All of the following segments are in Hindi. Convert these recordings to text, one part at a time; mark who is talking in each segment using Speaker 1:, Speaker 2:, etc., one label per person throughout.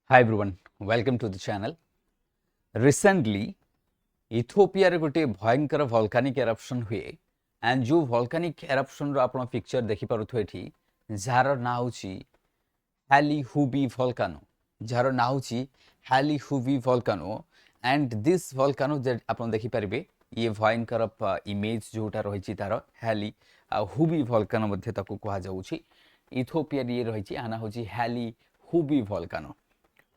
Speaker 1: Hi everyone, welcome to the channel. Recently, Ethiopia रे गोटे भयंकर volcanic eruption हुए and जो volcanic eruption रो आपण पिक्चर देखि पारुथु एठी जार ना होची Hayli Hubbi volcano जार ना होची Hayli Hubbi volcano and this volcano जे आपण देखि परिबे ये भयंकर इमेज जोटा रहिची तार Hayli Hubbi volcano मध्ये ताकू कहा जाउची इथियोपिया रे रहिची आना होची Hayli Hubbi volcano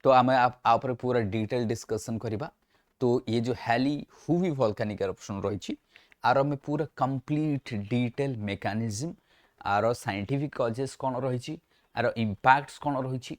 Speaker 1: तो आम आप पूरा डिटेल डिस्कशन करवा। तो ये जो हैली हुबी वोल्केनिक एरप्शन रही आर में पूरा कंप्लीट डिटेल मेकानिज्म आर साइंटिफिक कजेस कौन रही आर इंपैक्ट्स कौन रही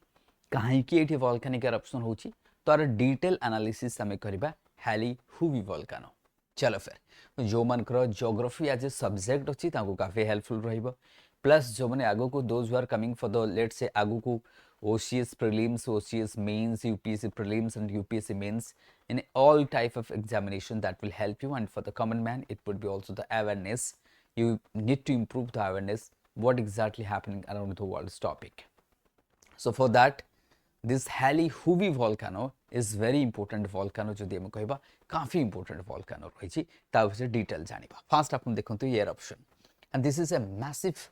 Speaker 1: कहीं ये वोल्केनिक एरप्शन होची तो आर डिटेल एनालिसिस आम करवा हैली हुबी वोल्केनो। चलो फिर जो मनकर ज्योग्राफी एज ए सब्जेक्ट अच्छी काफी हेल्पफुल रहिबो प्लस जो मैंने आगो को those are coming for the late से आगो को OCS prelims, OCS mains, UPSC prelims and UPSC mains in all type of examination that will help you, and for the common man it would be also the awareness. You need to improve the awareness what exactly happening around the world's topic. So for that this Hayli Hubbi volcano is very important volcano जो दिए कहबा काफी important volcano रही ता विषय डिटेल जानिबा। फास्ट आपन देखंतु ये eruption and this is a massive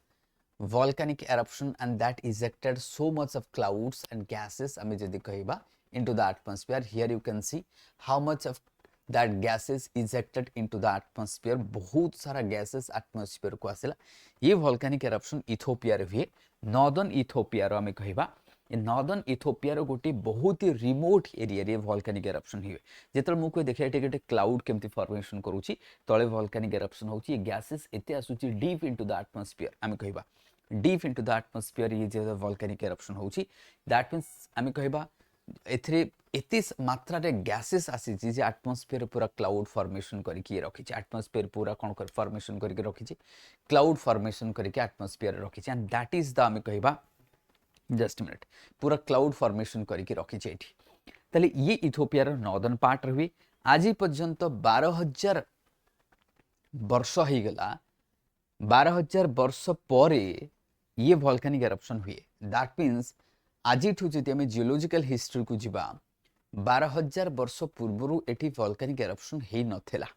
Speaker 1: volcanic eruption and that ejected so much of clouds and gases ame jodi kahiba into the atmosphere. Here you can see how much of that gases ejected into the atmosphere. बहुत सारा gases atmosphere को आसिला। ये volcanic eruption Ethiopia रे हुए northern Ethiopia रो ame kahiba ए नॉर्दर्न इथियोपिया रो गोटे बहुत ही रिमोट एरिया रे वोल्केनिक एरप्शन हिए जेतल मु को देखिया एटे गोटे क्लाउड केमती फॉर्मेशन करूची तळे वोल्केनिक एरप्शन होची ए गैसेस एते आसुची डीप इनटू द एटमॉस्फेयर आमे कहिबा डीप इनटू द एटमॉस्फेयर ये जे वोल्केनिक एरप्शन होची दैट मींस आमे कहिबा एथरे एते मात्रा रे गैसेस आसी जे एटमॉस्फेयर पूरा क्लाउड फॉर्मेशन करी के रखी छै एटमॉस्फेयर पूरा कोन कर फॉर्मेशन करी के रखी छै क्लाउड फॉर्मेशन करी के एटमॉस्फेयर रखी छै एंड दैट इज द आमे कहिबा जस्ट मिनट पूरा क्लाउड फॉर्मेशन करके रखी ताले ये इथियोपिया रो नॉर्दर्न पार्ट रही आज पर्यंत 12,000 वर्ष हो गला 12,000 वर्ष पर ये वोल्केनिक एरप्शन हुए दैट मीन्स आज जदि आम जियोलॉजिकल हिस्ट्री को जीवा 12,000 वर्ष पूर्व एटी वोल्केनिक एरप्शन हो नथिला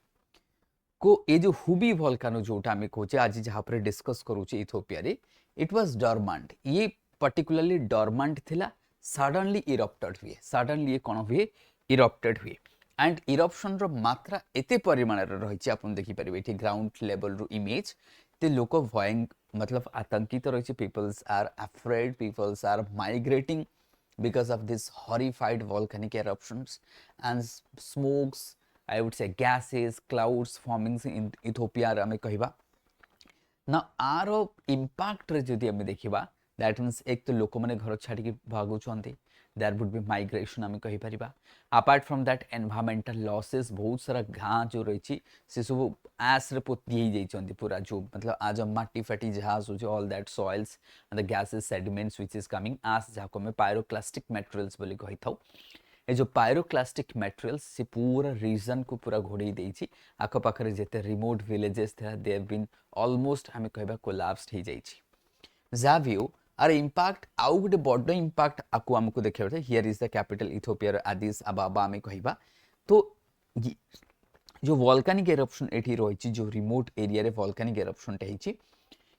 Speaker 1: को ये जो हुबी वोल्केनो जोटा आम कहे आज जहाँ पर डिस्कस करूचे इथियोपिया रे इट वाज डॉर्मेंट ये particularly dormant थिला suddenly erupted हुए suddenly ये कौन हुए erupted हुए and eruption रो मात्रा एते परिमाण रे रहिछि आपण देखि परिबे एठी ग्राउंड लेवल रो इमेज ते लोक भयं मतलब आतंकित रहिछि peoples are afraid peoples are migrating because of this horrified volcanic eruptions and smokes I would say gases clouds forming in Ethiopia रे हमें कहिबा ना आरो इम्पैक्ट रे जदि हमें देखिबा दैट मीन्स एक तो लोक मैंने घर छाड़ी भागुंट देयर वुड बी माइग्रेशन आम कहीपर apart from that environmental losses बहुत सारा घाँ जो रही से सब आस रे पोती जाइए पूरा जो मतलब आज माटी फाटी जहाँ आसूँ all that soils and the gases sediments which is coming आस जहाँ को पायरोक्लास्टिक मटेरियल्स बोली कही था ये जो पायरोक्लास्टिक मटेरियल्स से पूरा रीजन को पूरा घोड़े देछि आखपाखरे जेते रिमोट विलेजेस था दे हैव बीन ऑलमोस्ट आम कहबा कोलैप्स्ड हो जाइछि जहाँ भी हो आर इम्पैक्ट आउ गोटे बड़ इम्पैक्ट आपको आमको देखा here is the capital Ethiopia आदिस अबाबा आम कहवा तो जो वोल्केनिक एरप्शन एठी रही जो रिमोट एरिया रे वोल्केनिक एरप्शन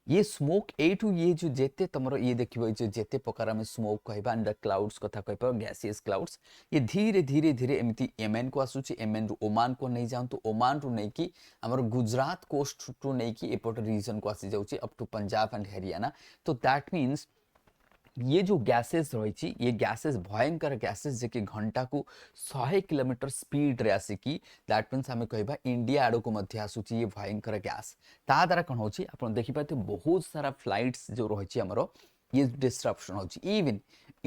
Speaker 1: ये स्मोक एठू ये जो जेते तमरो ये देखिबो जो जेते प्रकार में स्मोक कहबा एंड क्लाउड्स कथा कहबा गैसियस क्लाउड्स ये धीरे धीरे धीरे एमती येमेन को आसुची येमेन रु ओमान को नहीं जाऊँ तो ओमान रु नहीं कि हमर गुजरात कोस्ट टू नहीं कि एपट रीजन को आसी जाउची up to Punjab and Haryana तो दैट मीन्स ये जो गैसेस रही ये गैसेस भयंकर गैसेस जे कि घंटा को 100 किलोमीटर स्पीड रे आसिकी दैट मीन्स आम कहबा इंडिया आड़ को मध्य आसुची ये भयंकर गैस ता द्वारा कौन होची आपण देखि पाते बहुत सारा फ्लाइट्स जो रही हमरो ये डिस्ट्रप्शन होची इवन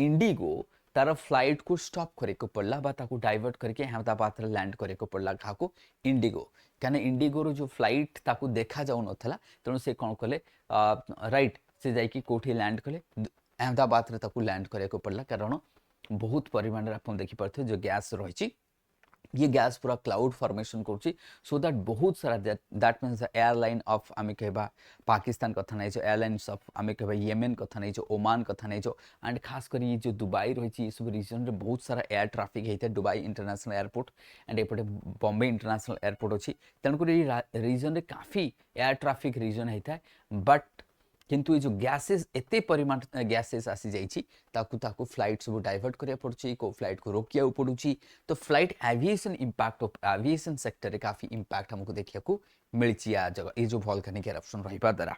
Speaker 1: इंडिगो तार फ्लाइट को स्टॉप करे को पड़ला बा ताको डाइवर्ट करके अहमदाबाद रे लैंड करे को पड़ला घाको इंडिगो कने इंडिगो रो जो फ्लाइट ताको देखा जाउ नथला तनो से कोन कले राइट से जाई कि कोठी लैंड कले अहमदाबाद रे ताको लैंड करे को पड़ला कारण बहुत परिमाण रे आपण देखि परथे जो गैस रही ये गैस पूरा क्लाउड फॉर्मेशन करुच्ची सो दैट बहुत सारा that means the airline of आम कह पाकिस्तान कथा नहीं एयरलाइन्स ऑफ आम कह येमेन कथा नहीं ओमान कथा नहीं एंड खास कर ये जो दुबई रही सब रिजन रे बहुत सारा एयर ट्राफिक होता है दुबई इंटरनेशनल एयरपोर्ट एंड एपटे बॉम्बे इंटरनेशनल एयरपोर्ट अच्छी तेणुक रिजन रे काफी एयर ट्राफिक रिजन होता है बट किंतु ये जो गैसेस एते परिमाण गैसेस आसी जाइछि ताकू फ्लाइट सब डाइवर्ट करिया पड़ुछि को फ्लाइट को रोकिया पड़ुछि तो flight aviation impact of aviation sector रे काफी इंपैक्ट हमको देखिया को मिलछि आ जगह ये जो वोल्केनिक एरप्शन रहिबा द्वारा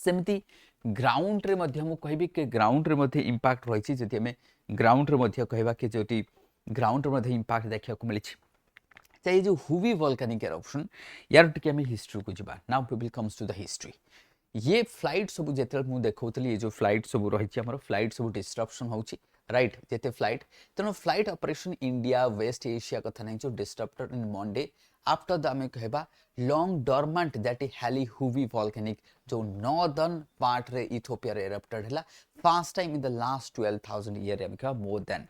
Speaker 1: सेमती ग्राउंड रे मध्य हम कहबी के ग्राउंड रे मध्य इंपैक्ट रहिछि जति हमें ग्राउंड रे मध्य कहबा के जोटी ग्राउंड रे मध्य इंपैक्ट देखिया को मिलछि ये जो हुबी वोल्केनिक एरप्शन यार टिके हमें हिस्ट्री को जिबा now we will comes to the history ये फ्लाइट सब जिते मुझे देखी ये जो फ्लाइट सब रही फ्लाइट सब डिस्ट्रप्शन होची राइट जिते फ्लाइट तेणु flight operation India west Asia कथा नहीं जो disrupted in Monday after the आम कहबा long dormant that is Hayli हुबी volcanic जो नॉर्दर्न पार्ट रे इथियोपिया रे एरप्टेड हैला first time in the last 12,000 year आम कहबा मोर देन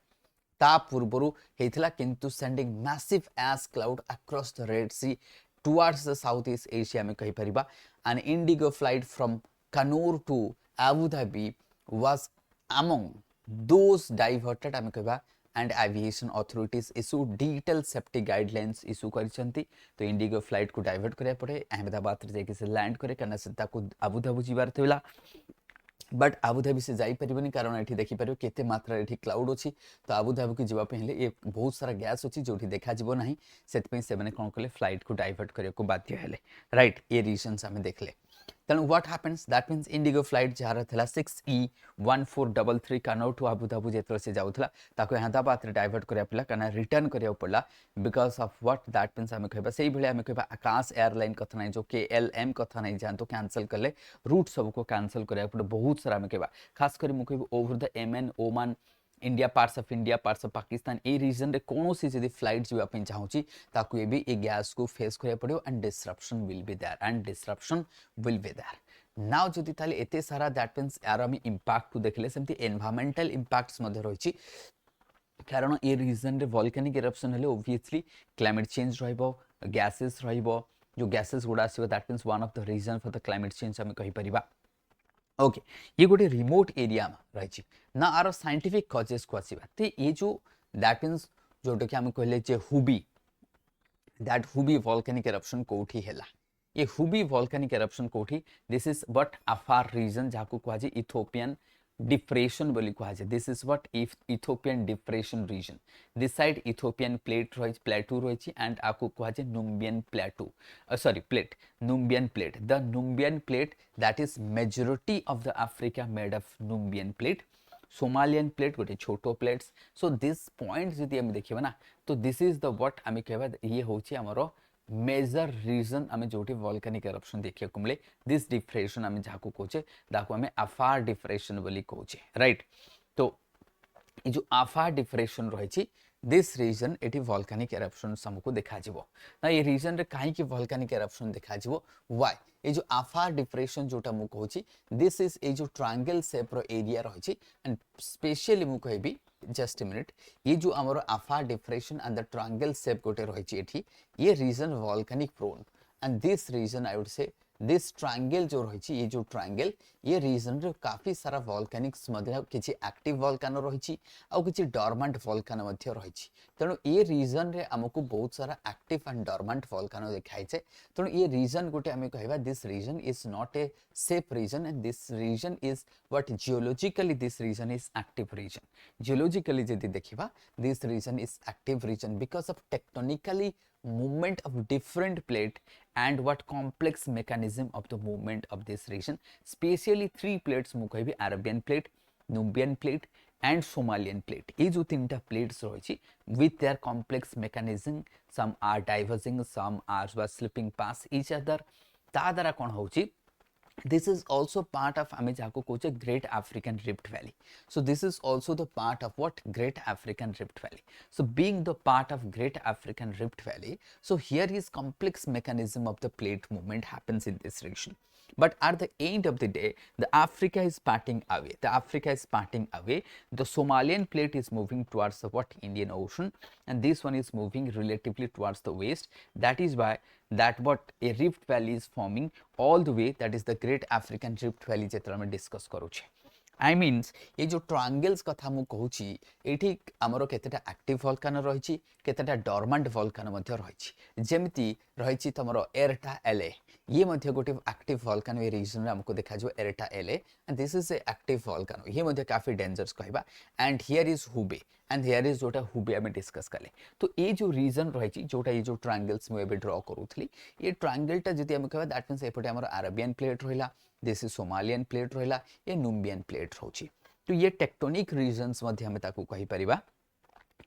Speaker 1: ता पूर्वरु हेथिला किंतु sending massive ash cloud across the Red Sea towards the Southeast Asia में कही परिबा an indigo flight from Kannur to Abu Dhabi was among those diverted आम कहबा and aviation authorities issued detailed safety guidelines issue करिसंती तो इंडिगो फ्लाइट को डाइवर्ट करिया पड़े अहमदाबाद रे जाके से लैंड करे कना से ताको आबू धाबी जिबार थैला बट आबुधाबी से जाई परिबनी कारण एठी देखि परियो केते मात्रा एठी क्लाउड अछि तो आबुधाबी को जिबा पहिले ए बहुत सारा गैस अछि जोठी देखा जिवो नाही सेत पे से माने कोन कले फ्लाइट को डाइवर्ट करे को बाध्य हेले राइट ए रीजंस हमें देखले then what happens that means indigo flight जहार थला 6E1433 कनौर टू आबू धाबी जेतल से जाउथला ताको अहमदाबाद रे डाइवर्ट करिया पला कना रिटर्न करिया पड़ला because of what that means हमें कहबा सेही भले हमें कहबा आकाश एयरलाइन कथा नहीं जो KLM कथा नहीं जान तो कैंसिल करले रूट सब को कैंसिल करिया पड़ बहुत सारा हमें कहबा खास कर मुके ओवर द एमएन Oman India parts of Pakistan a region रे कोनोसी जदी फ्लाइट जीवा पे चाहूची ताकू ये भी ए गैस को फेस करिया पड़ियो and disruption will be there now जदी ताले एते सारा दैट मींस यार हम इंपैक्ट को देखले सेमती एनवायरमेंटल इंपैक्ट्स मध्ये रहिची कारण ए रीजन रे वोल्केनिक इरप्शन हेले ऑब्वियसली क्लाइमेट चेंज रहइबो गैसेस रहइबो जो गैसेस गुडा आसीबो that means one of the region for the climate change हम कहि परिबा ओके ये गोटे रिमोट एरिया में रही ना आर साइंटिफिक कजेस को आसीबा ते ये जो दैट मींस जोटा कि हम कहले जे हुबी दैट हुबी वोल्केनिक इरप्शन कोठी हैला ये हुबी वोल्केनिक इरप्शन कोठी this is but Afar region जाको कहा जे इथियोपियन डिप्रेशन बोली कहा जे this is what Ethiopian depression region this side Ethiopian plate रही प्लेटू रही एंड आको कहा जे Nubian plateau sorry plate Nubian plate the Nubian plate that is majority of the Africa made of Nubian plate Somalian plate गोटे छोटो प्लेट्स सो दिस पॉइंट जदि हम देखिबा ना तो दिस इज द व्हाट आमे कहबा ये होची हमरो मेजर रीजन आमे जोटी वोल्केनिक इरप्शन देखिया को मिले दिस डिप्रेशन आमे जाको कोचे दाको आमे अफार डिप्रेशन बोली कोचे राइट तो ये जो अफार डिप्रेशन रही दिस रीजन एटी वोल्केनिक इरप्शन हमको देखा जिवो ना ये रीजन रे काहे कि वोल्केनिक इरप्शन देखा जिवो व्हाई ये जो अफार डिप्रेशन जोटा मु कहूची दिस इज ए जो ट्रायंगल शेप रो एरिया रही एंड स्पेशली मु कहबी जस्ट अ मिनट ये जो हमरो Afar depression and the triangle shape गोटे रही एठी ये region volcanic prone and this region I would say this triangle जो रही ये जो ट्रायंगल ये रीजन रे काफी सारा वोल्केनिक्स मध्ये किछि एक्टिव वोल्कानो रही आ किछि डॉर्मेंट वोल्कानो मध्ये रही तेणु ये रीजन रे हमको बहुत सारा एक्टिव एंड डॉर्मेंट वोल्कानो देखाइ छे तेणु ये रीजन गोटे हमें कहबा this region is not a safe region and this region is what geologically this region is active region geologically जदि देखिबा this region is active region because of tectonically movement of different plate and what complex mechanism of the movement of this region specially three plates मु कहबी Arabian plate Nubian plate and Somalian plate ये जो तीनटा plates रही with their complex mechanism some are diverging some are slipping past each other ता द्वारा कोन होची this is also part of ame jako koche great African Rift Valley so this is also the part of what great African Rift Valley so being the part of great African Rift Valley so here is complex mechanism of the plate movement happens in this region But at the end of the day, the Africa is parting away. The Africa is parting away. The Somalian plate is moving towards the what Indian Ocean, and this one is moving relatively towards the west. That is why that what a rift valley is forming all the way. That is the Great African Rift Valley जेतरा हम डिस्कस करूचे. I means ये जो ट्रायंगल्स कथा मु कहूची एठी हमरो केतेटा एक्टिव वोल्कानो रहिची केतेटा डोरमेंट वोल्कानो मध्ये रहिची जेमिति रहिची तमरो एरटा एले ये मध्ये गोटे एक्टिव वोल्कानो ए रीजन रे हमको देखा जो Erta Ale and this is a active volcano ये मध्ये काफी डेंजरस कहबा and here is Hubbi and here is जोटा हुबे हम डिस्कस कले तो ये जो रीजन रहिची जोटा ये जो ट्रायंगल्स मु एबे ड्रा करूथली ये ट्रायंगलटा जति हम कहबा दैट मींस एपटे हमरो अरेबियन प्लेट रहिला दिस इज सोमालियन प्लेट रहिला ये नुबियन प्लेट होची तो ये टेक्टोनिक रीजन्स मध्ये हम ताकू कहि परिबा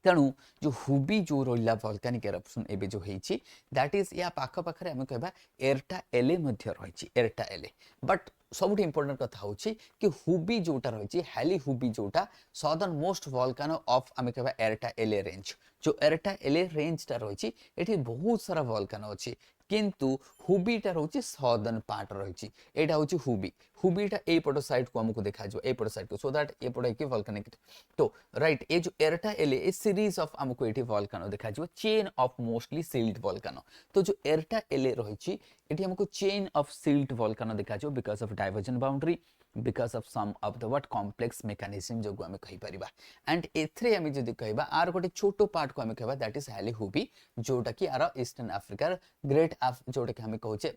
Speaker 1: तेणु जो हुबी जो रहिला वोल्केनिक एरप्शन एबे जो हेची दैट इज या पाख पाखरे हम कहबा एरटा एले मध्ये रहिची एरटा एले बट सबुठ इंपोर्टेंट कथा होची कि हुबी जोटा रहिची हैली हुबी जोटा सदर्न मोस्ट वोल्कानो ऑफ हम कहबा एरटा एले रेंज जो एरटा एले रेंज ता रहिची एठी बहुत सारा वोल्कानो अछि किंतु हुबीटा रोची सदर्न पार्ट रही एटा होची हुबी हुबीटा ए पटो साइड को हमको देखा जो ए पटो साइड को सो दैट ए पटो के वोल्केनिक तो राइट ए जो एरटा एले ए सीरीज ऑफ हमको एठी वोल्कानो देखा जो चेन ऑफ मोस्टली सील्ड वोल्कानो तो जो एरटा एले रही एठी हमको चेन ऑफ सील्ड वोल्कानो देखा जो because of diversion boundary because of some of the what complex mechanism जो हमें कहि परिबा एंड एथरे हमें जदी कहबा आर गोटे छोटो पार्ट को हमें कहबा दैट इज हैली हुबी जोटा कि आर ईस्टर्न अफ्रीका ग्रेट जोटा कि हमें कहउचे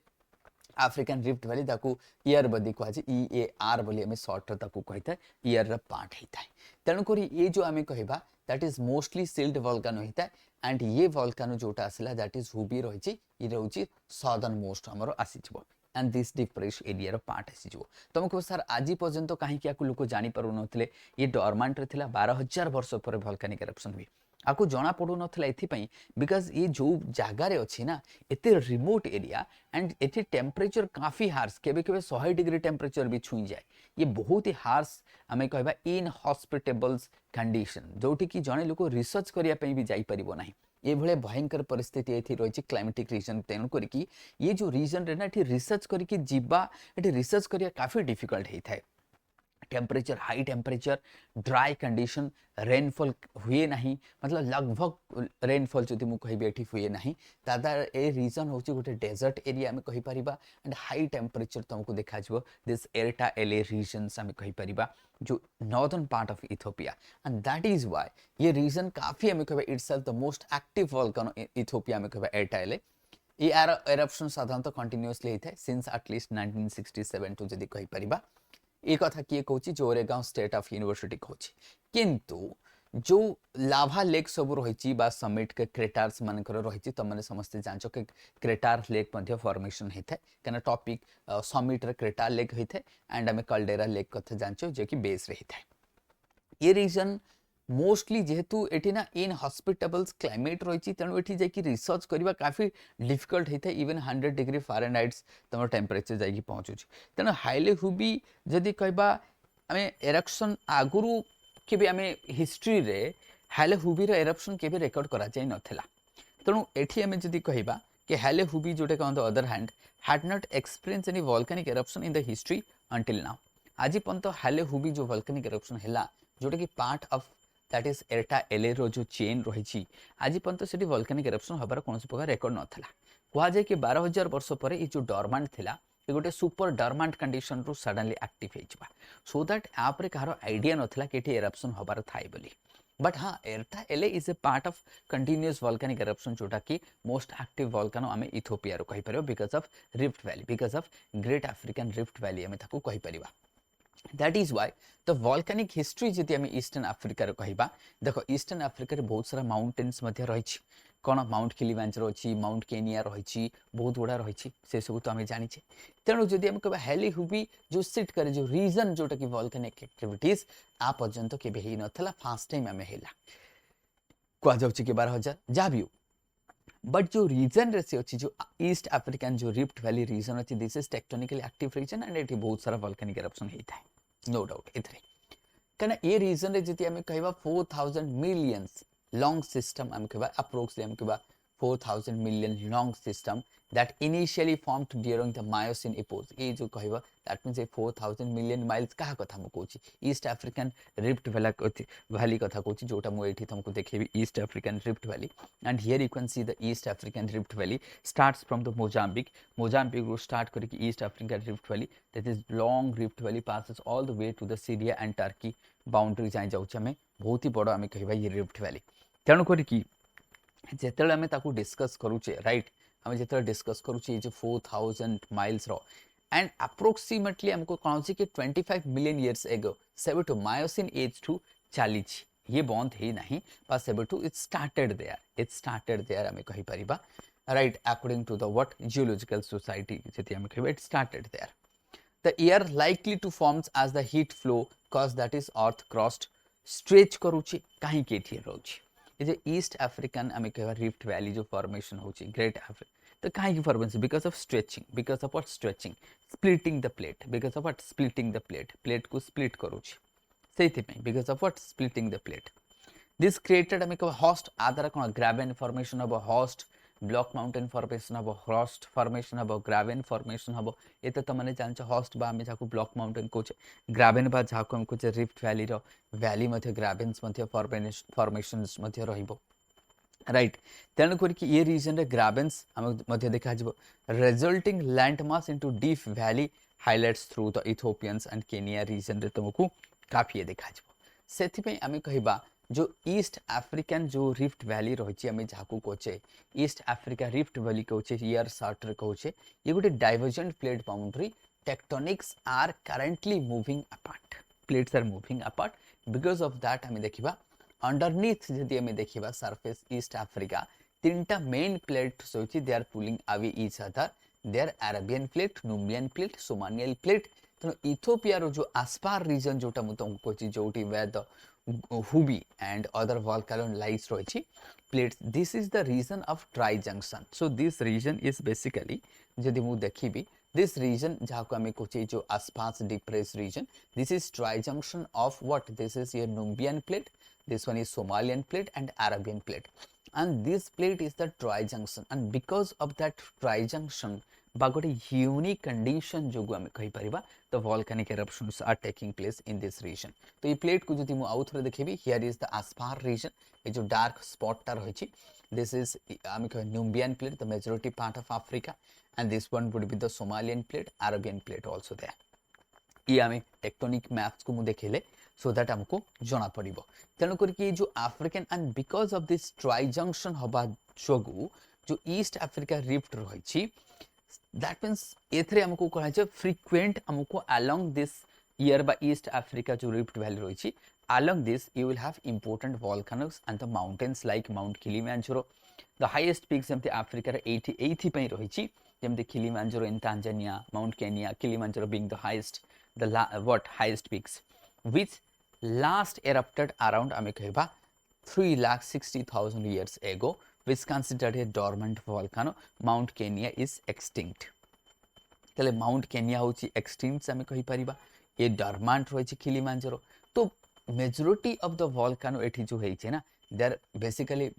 Speaker 1: अफ्रीकन रिफ्ट वैली ताकू ईयर बदी को आज ई ए आर बोली हमें शॉर्ट ताकू कहिता ईयर र पार्ट हिता तेनु करी ये जो हमें कहबा that is mostly sealed volcano हिता एंड ये वोल्केनो जोटा आसिला दैट इज हुबी रहिची ई रहउची सदर्न मोस्ट हमरो आसीजबो and this depressed area रो पार्ट आसीजो तुमको सर आज पर्यंत कहीं क्या लोक जानी पारु नथिले ये डोरमेंट रे थिला 12000 वर्ष पर वोल्केनिक एरप्शन हुई आको जना पडु नथिला एथि पई बिकॉज़ ये जो जगह रे अछि ना एते रिमोट एरिया एंड एथि टेम्परेचर काफी हार्श केबे केबे 100 डिग्री टेम्परेचर भी छुई जाए ये बहुत ही हार्श हमें कहबा इनहॉस्पिटेबल्स कंडीशन जोटी कि जने लोक रिसर्च करिया पई भी जाई परिबो नाही ये भले भयंकर परिस्थिति एथि रही क्लाइमेटिक रीजन तेणु करी ये जो रीजन रे ना एथि रिसर्च करी जीवा एथि रिसर्च करिया काफी डिफिकल्ट हेता है temperature high temperature dry condition rainfall हुए नहीं मतलब लगभग रेनफॉल जदि मु कहबी एठी हुए नहीं दादा ए रीजन होची गोटे डेजर्ट एरिया में कहि परिबा एंड हाई टेम्परेचर तुमको देखा जबो दिस एरटा एले रीजन्स हम कहि परिबा जो northern part of Ethiopia and that is why ये रीजन काफी हम कहबा itself the most active volcano Ethiopia में कहबा एरटा एले ये एरप्शन साधारणतः कंटीन्यूअसली हेता सिंस एटलीस्ट 1967 टू जदि कहि परिबा ए कथा किए कहूँ जोरेगांव स्टेट ऑफ यूनिवर्सिटी कहूँ किंतु जो लाभा लेक सब रही समिट के क्रेटार्स मानकर रही तुम मैंने समस्ते जानच कि क्रेटार लेक फॉर्मेशन होता है क्या टॉपिक समिट रे क्रेटार लेक होता है एंड आम कल्डेरा लेक कथा जानच जो कि बेस रे होता है ये रीजन मोस्टली जेहेतु एठी ना इनहॉस्पिटेबल्स क्लाइमेट रही तेणु एठी जाकि रिसर्च करबा काफी डिफिकल्ट होता है इवन 100 डिग्री फारेनहाइट्स तुम टेम्परेचर जाकि पहुँचुची तेणु हाइले हुबी जदि कहबा आमे एरप्शन आगुरु केबे आमे हिस्ट्री रे हाइले हुबी रो एरप्शन केबे रिकॉर्ड करा जाय नथिला तेणु एठी आमे जदि कहबा कि हाइले हुबी जोटे on the other hand had not experience any volcanic eruption in the history until now आज पर्यंत हाइले हुबी जो वोल्केनिक एरप्शन हैला जोटे कि पार्ट ऑफ दैट इज एरटा एले रो जो चेन रही आज पर्यंत से वोल्केनिक एरप्शन हबार कौन प्रकार रेकर्ड नाला कहुए कि 12000 वर्ष पर ये जो डोरमेंट थिला ये गोटे सुपर डोरमेंट कंडीशन रू सडनली एक्टिव होइछबा सो दैट आप रे कहारो आइडिया नथिला कि एठी एरप्शन हबार थाई बोली बट हाँ Erta Ale is a part of continuous volcanic eruption जोटा कि मोस्ट एक्टिव वोल्केनो आमे इथियोपिया रो कहि परबो because of rift valley because of great African rift valley आमे ताकू कहि परबा that is why the volcanic history जदि आम ईस्टर्न अफ्रिका कहबा देख ईस्टर्न अफ्रिका बहुत सारा माउंटेन्स रही कौन माउंट किलिमांजारो अच्छी माउंट केनिया रही बहुत गुड़ा रही से सब तो आम जाने तेणु जदि आम कह हैली हुबी जो सिट करे जो रीजन जोटा कि वोल्केनिक एक्टिविटीज आ पर्यंत केबे ही नथला फर्स्ट टाइम आम हैला कह जाउची कि 12000 जहाँ भी हो बट जो रीजन रे से अच्छी जो ईस्ट अफ्रीकन जो रिफ्ट वैली रीजन अच्छी this is tectonically active region and eighty बहुत सारा वोल्केनिक एरप्शन होता है नो डाउट एथरे कना ये रीजन रे जति हम कहबा 4000 मिलियंस लॉन्ग सिस्टम हम कहबा अप्रोक्सली हम कहबा 4000 million long system that initially formed during the Miocene epoch. ये जो कहबा that means 4000 million miles कहा कथा मु कहूची ईस्ट अफ्रीकन रिफ्ट वैली कथा कहूची जोटा मु एठी तुमको देखेबी east African rift valley and here you can see the East African Rift Valley starts from the Mozambique ro start करके East African Rift Valley, that is long Rift Valley passes all the way to the Syria and Turkey boundary जाय जाउछ हमें बहुत ही बड़ हमें कहबा ये रिफ्ट वैली तेणु करके जेतेले हमें ताकू डिस्कस करूचे राइट हमें जेतेले डिस्कस करूचे जे 4000 माइल्स रो एंड अप्रोक्सीमेटली हमको कौन सी कि 25 million years ago सेबटू myosin as to चली ये बंद ही नहीं बस सेबटू इट स्टार्टेड देयर हमें कहि परिबा right according to the what geological society जति हमें कहबे it started there the year likely to forms as the heat flow cause that is earth crust stretch करूची काहे के एठी रहउची ये जो ईस्ट अफ्रीकन हमें कहबा रिफ्ट वैली जो फॉर्मेशन होची ग्रेट अफ्रीका तो काहे की formation because of stretching because of what stretching splitting the plate because of what splitting the plate को स्प्लिट करूची सेथि में because of what splitting the plate this created हमें कहबा होस्ट आदर कोन graben formation of horst block mountain formation हबो होस्ट फॉर्मेशन हबो ग्रेवेन फॉर्मेशन हबो एते त माने जानछ होस्ट बा हमें जाको ब्लॉक माउंटेन कोचे ग्रेवेन बा जाको हम कोचे रिफ्ट वैली रो वैली मध्ये ग्रेवेन्स मध्ये फॉर्मेशंस मध्ये रहिबो राइट तेणु करके ये रीजन रे ग्रेवेन्स हम मध्ये देखा जबो resulting land mass into deep valley highlights through the Ethiopians and Kenya region रे तुमको काफी देखा जबो सेथि पे हमें कहबा जो ईस्ट अफ्रीकन जो रिफ्ट वैली रही हमें जहाँ कहे ईस्ट अफ्रीका रिफ्ट वैली कहे ईयर सर्ट रे कहे ये गोटे divergent plate boundary tectonics are currently moving apart plates are moving apart because of that हमें देखा अंडरनीथ जदि हमें देखा सरफेस ईस्ट अफ्रीका तीनटा मेन प्लेट्स होची they are pulling away each other they are Arabian plate Nubian plate Somalian plate तेणु इथियोपिया रो जो आसपार रीजन जोटा मु तुमको कहछि जोटी where the Hubbi and other volcano lies roichi plates. This is the region of tri-junction. So this region is basically जदि मु देखिबी this region जहाँ को हमें कहछि जो आसपास depressed region, this is tri-junction of what? This is your Nubian plate, this one is Somalian plate and Arabian plate, and this plate is the tri-junction, and because of that tri-junction बा गोटे यूनिक कंडीशन जो आम कहि परिबा the volcanic eruptions are taking place in this region तो ये प्लेट को जदि मु आउ थरे देखिबी हियर इज द आसपार रीजन ये जो डार्क स्पॉट टा रहिछि दिस इज आम कह Nubian plate the majority part of Africa and this one would be the Somalian plate Arabian plate also there ये आम टेक्टोनिक मैप्स को मु देखिले सो दैट हमको जना पड़िबो तेणु करके जो African and because of this tri junction हबा जोगु जो ईस्ट अफ्रीका रिफ्ट रहिछि that means एथरे हमको कहै छै frequent हमको along this year by east africa जो rift valley रही छी along this you will have important volcanoes and the mountains like mount kilimanjaro the highest peaks in the africa 80 पई रही छी जेमते kilimanjaro in tanzania mount kenya kilimanjaro being the highest highest peaks which last erupted around हमें कहबा 3,60,000 years ago which considered a dormant volcano. Mount Kenya is extinct. तले Mount Kenya होची extinct हमें कहि परिबा ये dormant रही Kilimanjaro तो majority of the volcano एठी जो है ना they are basically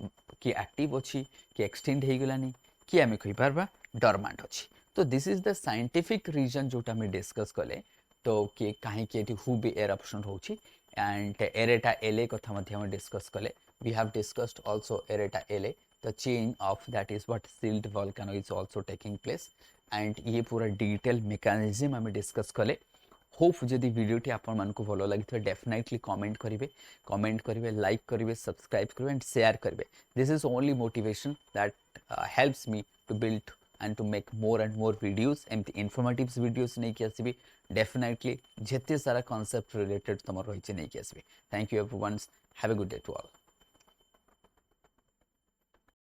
Speaker 1: कि active होची कि extinct हे गलानी कि हमें कहि परबा dormant होची तो this is the scientific reason जोटा हमें discuss कले तो कि काहे कि एठी Hubbi eruption होची and Ereta LA कथा मध्ये हम discuss कले we have discussed also Ereta LA the chain of that is what sealed volcano is also taking place and ये पूरा डिटेल मेकानिज्म हमें डिस्कस कले होप जदि वीडियो टी आपण मन को भलो लागि डेफिनेटली कमेंट करिवे लाइक करिवे सब्सक्राइब करिवे एंड शेयर करिवे this is only motivation that helps me to build and to make more and more videos एमती इन्फॉर्मेटिव वीडियोस नहीं कि आसीबी डेफिनेटली जेते सारा कांसेप्ट रिलेटेड तमर रहिचे नहीं कि आसीबी thank you everyone have a good day to all